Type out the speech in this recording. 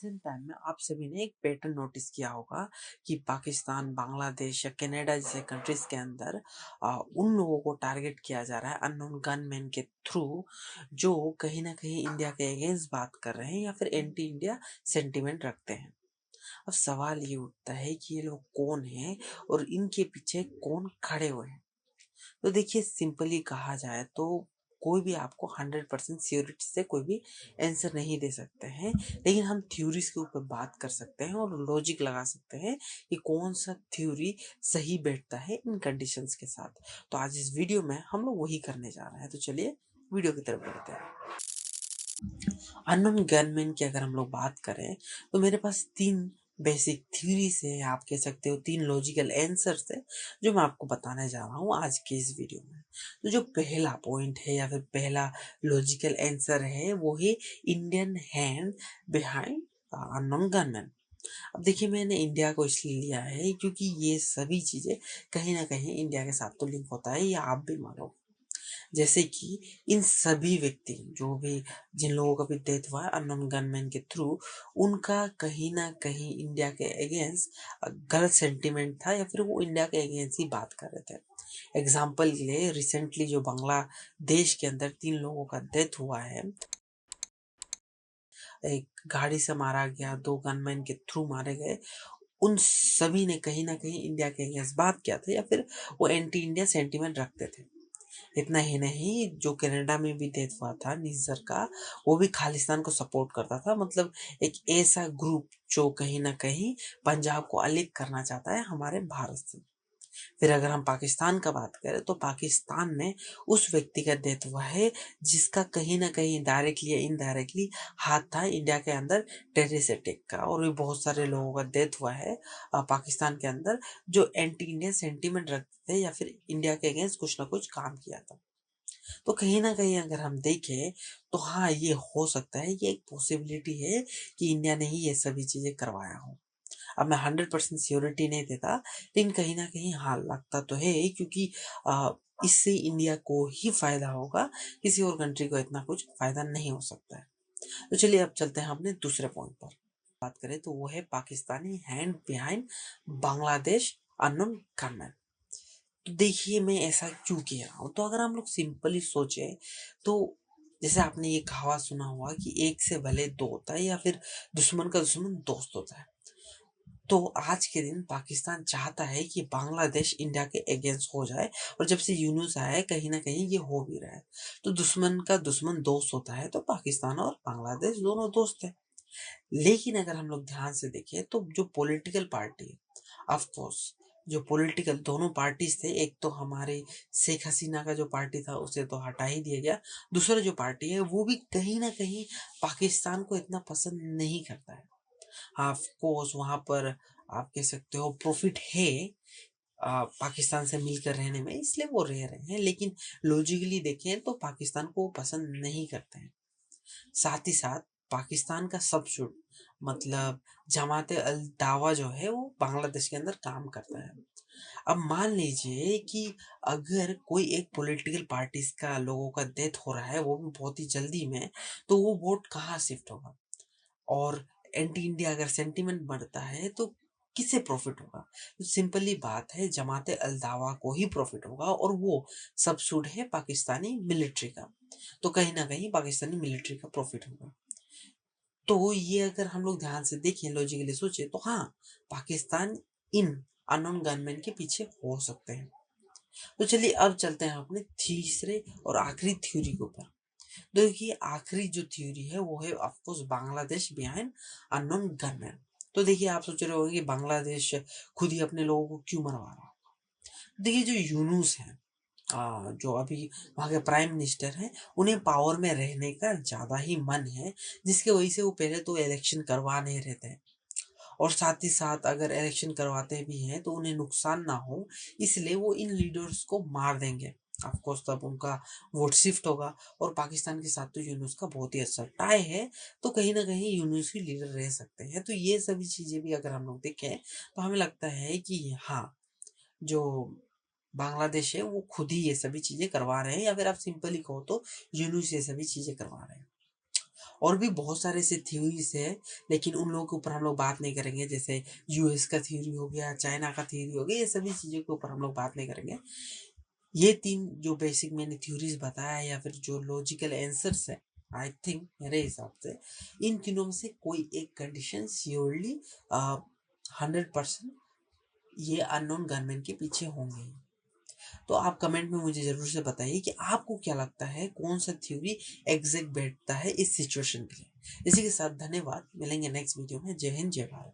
Recent time में आप सभी ने एक पैटर्न नोटिस किया होगा कि पाकिस्तान, बांग्लादेश या कनाडा जैसे कंट्रीज के अंदर उन लोगों को टारगेट किया जा रहा है अननोन गनमैन के थ्रू, जो कहीं ना कहीं इंडिया के अगेंस्ट बात कर रहे हैं या फिर एंटी इंडिया सेंटीमेंट रखते हैं। अब सवाल ये उठता है कि ये लोग कौन हैं और इनके पीछे कौन खड़े हुए हैं। तो देखिए, सिंपली कहा जाए तो कोई भी आपको 100% श्योरिटी से कोई भी आंसर नहीं दे सकते हैं, लेकिन हम थ्योरीज के ऊपर बात कर सकते हैं और लॉजिक लगा सकते हैं कि कौन सा थ्योरी सही बैठता है इन कंडीशंस के साथ। तो आज इस वीडियो में हम लोग वही करने जा रहे हैं, तो चलिए वीडियो की तरफ बढ़ते हैं। अननोन गनमैन की अगर हम लोग बात करें तो मेरे पास तीन बेसिक थ्योरीज है, आप कह सकते हो तीन लॉजिकल आंसर्स है, जो मैं आपको बताने जा रहा हूँ आज के इस वीडियो में। तो जो पहला पॉइंट है या फिर पहला लॉजिकल आंसर है वो है Indian hand behind unknown gunman. अब देखिए, मैंने इंडिया को इसलिए लिया है क्योंकि ये सभी चीजें कहीं ना कहीं इंडिया के साथ तो लिंक होता है, या आप भी मानो। जैसे कि इन सभी व्यक्ति जो भी जिन लोगों का भी डेथ हुआ है अननोन गनमैन के थ्रू, उनका कहीं ना कहीं इंडिया के अगेंस्ट गलत सेंटिमेंट था या फिर वो इंडिया के अगेंस्ट ही बात कर रहे थे। एग्जाम्पल के लिए रिसेंटली जो बांग्लादेश के अंदर 3 लोगों का डेथ हुआ है, एक गाड़ी से मारा गया, 2 गनमैन के थ्रू मारे गए, उन सभी ने कहीं ना कहीं इंडिया के अगेंस्ट बात किया था या फिर वो एंटी इंडिया सेंटीमेंट रखते थे। इतना ही नहीं, जो कनाडा में भी डेथ हुआ था निज्जर का, वो भी खालिस्तान को सपोर्ट करता था। मतलब एक ऐसा ग्रुप जो कहीं ना कहीं पंजाब को अलग करना चाहता है हमारे भारत से। फिर अगर हम पाकिस्तान का बात करें तो पाकिस्तान में उस व्यक्ति का डेथ हुआ है जिसका कहीं ना कहीं डायरेक्टली या इनडायरेक्टली हाथ था इंडिया के अंदर टेररिस्ट अटैक का, और भी बहुत सारे लोगों का डेथ हुआ है पाकिस्तान के अंदर, जो एंटी इंडियन सेंटीमेंट रखते थे या फिर इंडिया के अगेंस्ट कुछ ना कुछ काम किया था। तो कहीं ना कहीं अगर हम देखें तो हाँ, ये हो सकता है, ये एक पॉसिबिलिटी है कि इंडिया ने ही ये सभी चीजें करवाया हो। अब मैं 100% श्योरिटी नहीं देता, लेकिन कहीं ना कहीं हाँ लगता तो है, क्योंकि इससे इंडिया को ही फायदा होगा, किसी और कंट्री को इतना कुछ फायदा नहीं हो सकता है। तो चलिए अब चलते हैं अपने दूसरे पॉइंट पर। बात करें तो वो है Pakistani hand behind Bangladesh unknown gunman. तो देखिए, मैं ऐसा क्यों कह रहा हूँ, तो अगर हम लोग सिंपली सोचे तो जैसे आपने ये कहावत सुना हुआ कि एक से भले दो होता है या फिर दुश्मन का दुश्मन दोस्त होता है। तो आज के दिन पाकिस्तान चाहता है कि बांग्लादेश इंडिया के अगेंस्ट हो जाए, और जब से यूनुस आया है कहीं ना कहीं ये हो भी रहा है। तो दुश्मन का दुश्मन दोस्त होता है, तो पाकिस्तान और बांग्लादेश दोनों दोस्त है। लेकिन अगर हम लोग ध्यान से देखें तो जो पॉलिटिकल पार्टी है, ऑफ कोर्स जो पॉलिटिकल दोनों पार्टीज थे, एक तो हमारे शेख हसीना का जो पार्टी था उसे तो हटा ही दिया गया, दूसरा जो पार्टी है वो भी कहीं ना कहीं पाकिस्तान को इतना पसंद नहीं करता है। ऑफ कोर्स वहां पर आप कह सकते हो प्रॉफिट है पाकिस्तान से मिलकर रहने में, इसलिए वो रह रहे हैं, लेकिन लॉजिकली देखें तो पाकिस्तान को वो पसंद नहीं करते हैं। साथ ही साथ पाकिस्तान का सब्सिट्यूट मतलब जमात अल दावा जो है वो बांग्लादेश के अंदर काम करता है। अब मान लीजिए कि अगर कोई एक पॉलिटिकल पार्टीज का लोगों का डेथ हो रहा है, वो भी बहुत ही जल्दी में, तो वो वोट कहाँ शिफ्ट होगा, और एंटी इंडिया अगर सेंटीमेंट बढ़ता है तो किसे प्रॉफिट होगा। तो सिंपली बात है, जमाते अल दावा को ही प्रॉफिट होगा, और वो सब्सूड है पाकिस्तानी मिलिट्री का। तो कहीं ना कहीं पाकिस्तानी मिलिट्री का प्रॉफिट होगा। तो ये अगर हम लोग ध्यान से देखें, लॉजिकली सोचे, तो हाँ, पाकिस्तान इन अननोन गनमैन के पीछे हो सकते हैं। तो चलिए अब चलते हैं अपने तीसरे और आखिरी थ्योरी के ऊपर। देखिए, आखिरी जो थ्योरी है वो है of course Bangladesh behind unknown gunman. तो देखिए, आप सोच रहे होंगे कि बांग्लादेश खुद ही अपने लोगों को क्यों मरवा रहा है। देखिए, जो यूनुस है, जो अभी वहाँ के प्राइम मिनिस्टर हैं, उन्हें पावर में रहने का ज्यादा ही मन है, जिसकी वजह से वो पहले तो इलेक्शन करवा नहीं रहते हैं, और साथ ही साथ अगर इलेक्शन करवाते भी हैं तो उन्हें नुकसान ना हो, इसलिए वो इन लीडर्स को मार देंगे। ऑफ कोर्स तब उनका वोट शिफ्ट होगा, और पाकिस्तान के साथ तो यूनुस का बहुत ही अच्छा टाई है, तो कहीं ना कहीं यूनुस ही लीडर रह सकते हैं। तो ये सभी चीजें भी अगर हम लोग देखें तो हमें लगता है कि हाँ, जो बांग्लादेश है वो खुद ही ये सभी चीजें करवा रहे हैं, या फिर आप सिंपली कहो तो यूनुस ये सभी चीजें करवा रहे हैं। और भी बहुत सारे ऐसे थ्योरीज है, लेकिन उन लोगों के ऊपर हम लोग बात नहीं करेंगे। जैसे यूएस का थ्योरी हो गया, चाइना का थ्योरी हो गया, ये सभी चीज़ों के ऊपर हम लोग बात नहीं करेंगे। ये 3 जो बेसिक मैंने थ्योरीज बताया या फिर जो लॉजिकल आंसर्स है, आई थिंक मेरे हिसाब से इन तीनों में से कोई एक कंडीशन श्योरली 100% ये अननोन गनमैन के पीछे होंगे। तो आप कमेंट में मुझे ज़रूर से बताइए कि आपको क्या लगता है, कौन सा थ्योरी एग्जैक्ट बैठता है इस सिचुएशन के लिए। इसी के साथ धन्यवाद, मिलेंगे नेक्स्ट वीडियो में। जय हिंद, जय भारत।